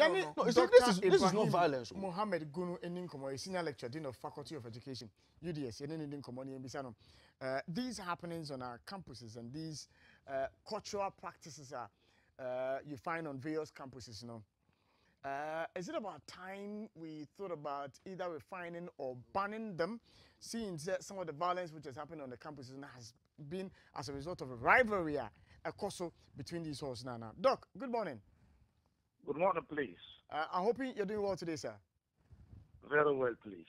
No, this is not violence. Mohammed Gunu a senior lecturer, Dean of Faculty of Education, UDS, these happenings on our campuses and these cultural practices are you find on various campuses, is it about time we thought about either refining or banning them, seeing that some of the violence which has happened on the campuses has been as a result of a rivalry, a course between these halls now? Doc, good morning. Good morning, please. I'm hoping you're doing well today, sir. Very well, please.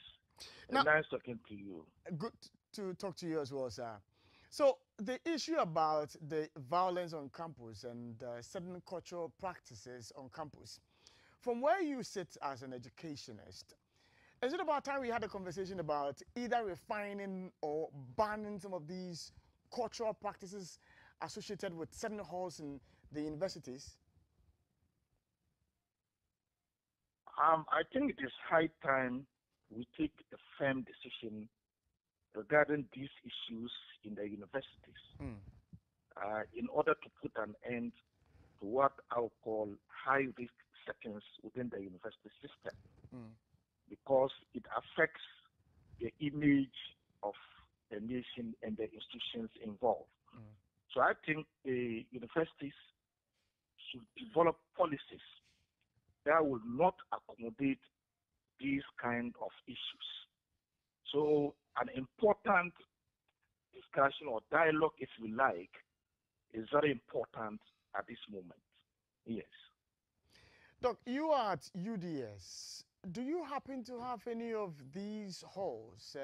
Now, nice talking to you. Good to talk to you as well, sir. So the issue about the violence on campus and certain cultural practices on campus, from where you sit as an educationist, is it about time we had a conversation about either refining or banning some of these cultural practices associated with certain halls in the universities? I think it is high time we take a firm decision regarding these issues in the universities in order to put an end to what I would call high-risk settings within the university system, because it affects the image of the nation and the institutions involved. So I think the universities should develop policies that will not accommodate these kind of issues. So an important discussion or dialogue, if you like, is very important at this moment. Yes. Doc, you are at UDS. Do you happen to have any of these halls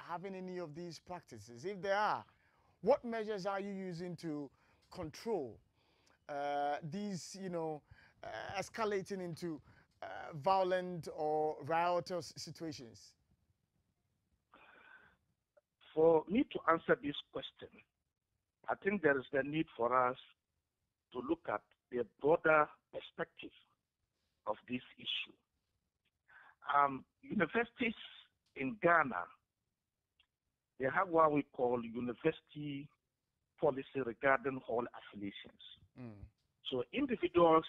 having any of these practices? If there are, what measures are you using to control these, escalating into violent or riotous situations? For me to answer this question, I think there is the need for us to look at the broader perspective of this issue. Universities in Ghana, they have what we call university policy regarding hall affiliations. So individuals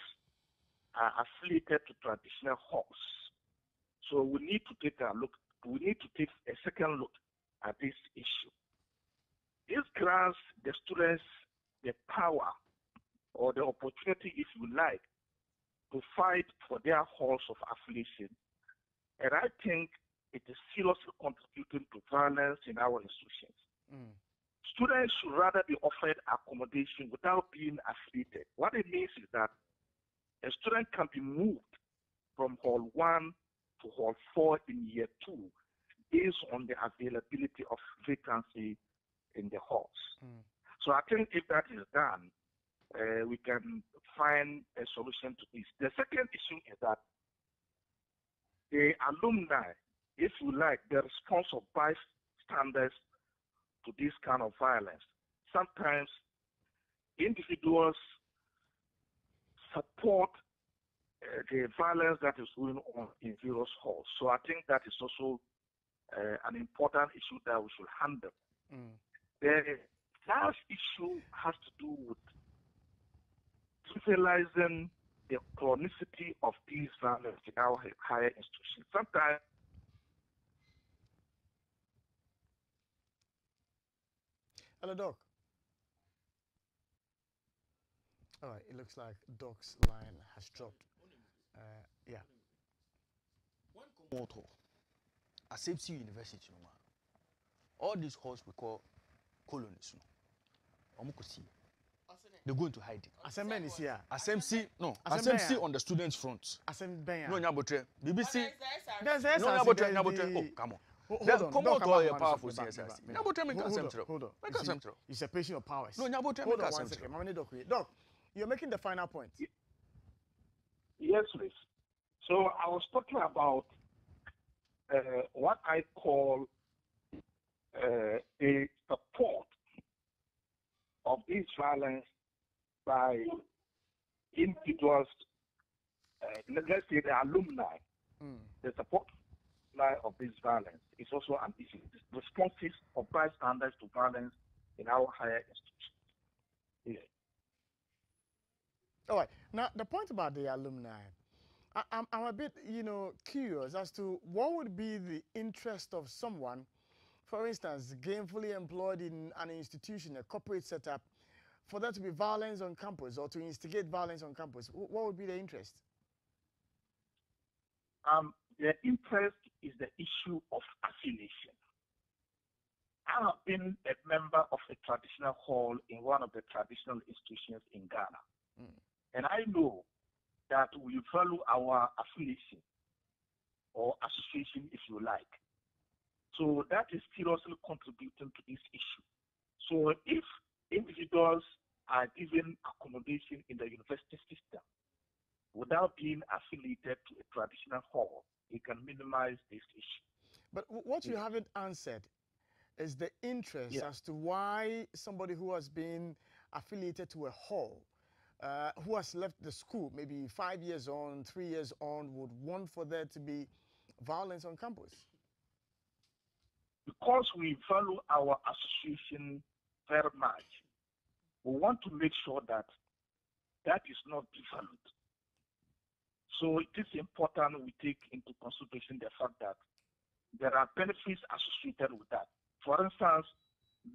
are affiliated to traditional halls. So we need to take a second look at this issue. This grants the students the power or the opportunity, if you like, to fight for their halls of affiliation. And I think it is seriously contributing to violence in our institutions. Students should rather be offered accommodation without being affiliated. What it means is that a student can be moved from Hall 1 to Hall 4 in year 2 based on the availability of vacancy in the halls. So I think if that is done, we can find a solution to this. The second issue is that the alumni, if you like, the response of bystanders to this kind of violence. Sometimes individuals support the violence that is going on in various halls. So I think that is also an important issue that we should handle. The last issue has to do with trivializing the chronicity of these violence in our higher institutions. Sometimes hello, Doc. All right, it looks like Doc's line has dropped. Yeah. One more Asepsi University, all these halls we call colonies. They're going to hide it. Assembly is here. Assembly, no. Assembly on the students' front. Assembly. No, Nyabotre. BBC. There's no, Nyabotre. Oh, come on. Come on to all your powerful CSRC. Nyabotre make assembly. Hold on. Make assembly. Usurpation of powers. No, Nyabotre make assembly. Doc, you're making the final point. Yes, please. So I was talking about what I call a support of this violence by individuals, let's say the alumni, the support of this violence is also an issue. Responses of bystanders to violence in our higher institutions. Yeah. All right. Now, the point about the alumni, I'm a bit, curious as to what would be the interest of someone, for instance, gainfully employed in an institution, a corporate setup, for there to be violence on campus or to instigate violence on campus. What would be the interest? The interest is the issue of affiliation. I have been a member of a traditional hall in one of the traditional institutions in Ghana. And I know that we follow our affiliation or association, if you like. So that is seriously contributing to this issue. So if individuals are given accommodation in the university system without being affiliated to a traditional hall, it can minimize this issue. But what you haven't answered is the interest as to why somebody who has been affiliated to a hall, who has left the school maybe 5 years on, 3 years on, would want for there to be violence on campus. Because we value our association very much, we want to make sure that that is not devalued. So it is important we take into consideration the fact that there are benefits associated with that. For instance,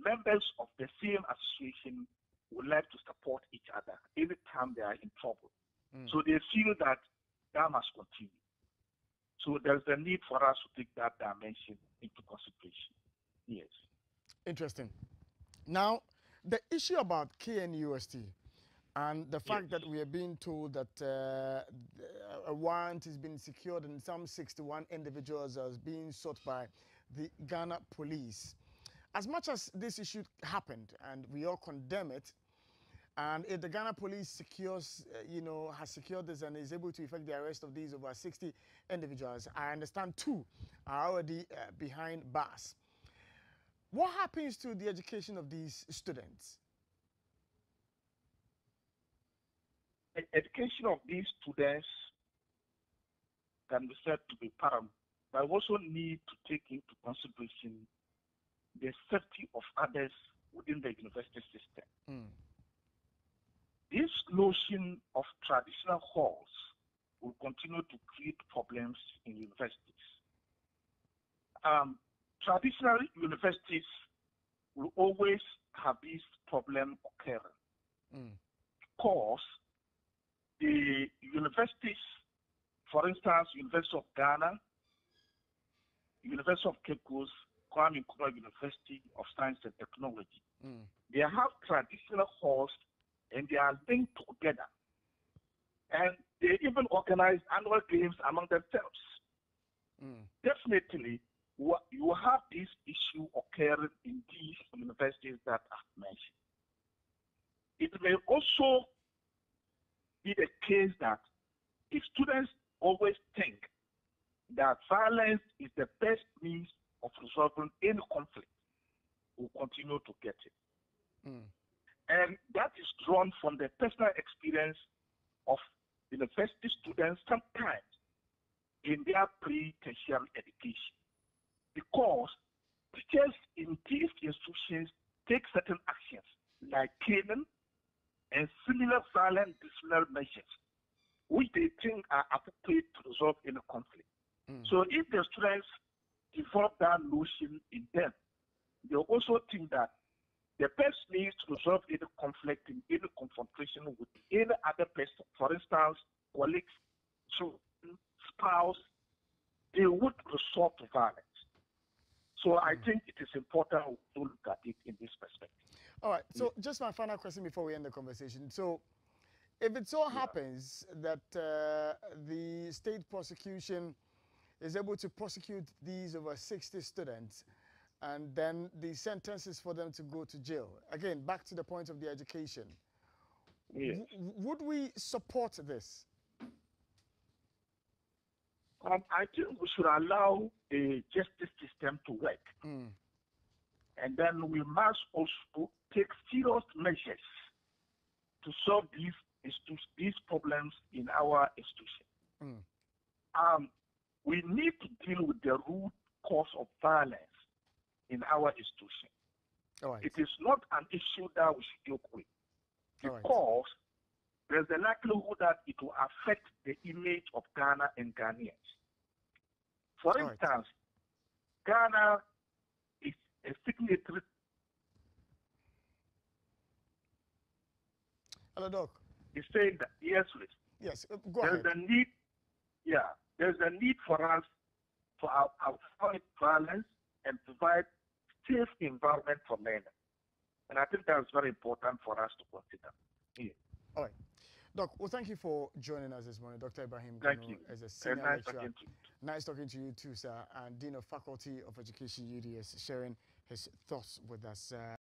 members of the same association would like to support each other anytime they are in trouble. So they feel that that must continue. So there's a need for us to take that dimension into consideration. Yes. Interesting. Now, the issue about KNUST and the fact that we are being told that a warrant has been secured and some 61 individuals are being sought by the Ghana police. As much as this issue happened and we all condemn it, and if the Ghana police secures, has secured this and is able to effect the arrest of these over 60 individuals, I understand 2 are already behind bars. What happens to the education of these students? The education of these students can be said to be paramount, but we also need to take into consideration the safety of others within the university system. This notion of traditional halls will continue to create problems in universities. Traditional universities will always have this problem occurring because the universities, for instance, University of Ghana, University of Cape Coast, Kwame Nkrumah University of Science and Technology, they have traditional halls and they are linked together. And they even organize annual games among themselves. Definitely, you have this issue occurring in these universities that I've mentioned. It may also be the case that if students always think that violence is the best means of resolving any conflict, we'll continue to get it. And that is drawn from the personal experience of university students sometimes in their pre-tertiary education. Because teachers in these institutions take certain actions like caning and similar violent disciplinary measures, which they think are appropriate to resolve any conflict. So if the students develop that notion in them, they also think that the best means to resolve any conflict in any confrontation with any other person, for instance, colleagues, children, spouse, they would resort to violence. So I think it is important to look at it in this perspective. All right. So just my final question before we end the conversation. So if it so happens that the state prosecution is able to prosecute these over 60 students, and then the sentence is for them to go to jail. Again, back to the point of the education. Would we support this? I think we should allow the justice system to work. And then we must also take serious measures to solve these problems in our institution. We need to deal with the root cause of violence in our institution. It is not an issue that we should joke with, because there's a likelihood that it will affect the image of Ghana and Ghanaians. For instance, Ghana is a signatory. Hello, Doc. He's saying that, yes, please. Yes, go ahead. There's a need for us to avoid violence and provide safe environment for learning. And I think that's very important for us to consider. Yeah. All right. Doc, well, thank you for joining us this morning. Dr. Ibrahim Gunu as a senior nice lecturer. talking to you. Nice talking to you too, sir. And Dean of Faculty of Education, UDS, sharing his thoughts with us.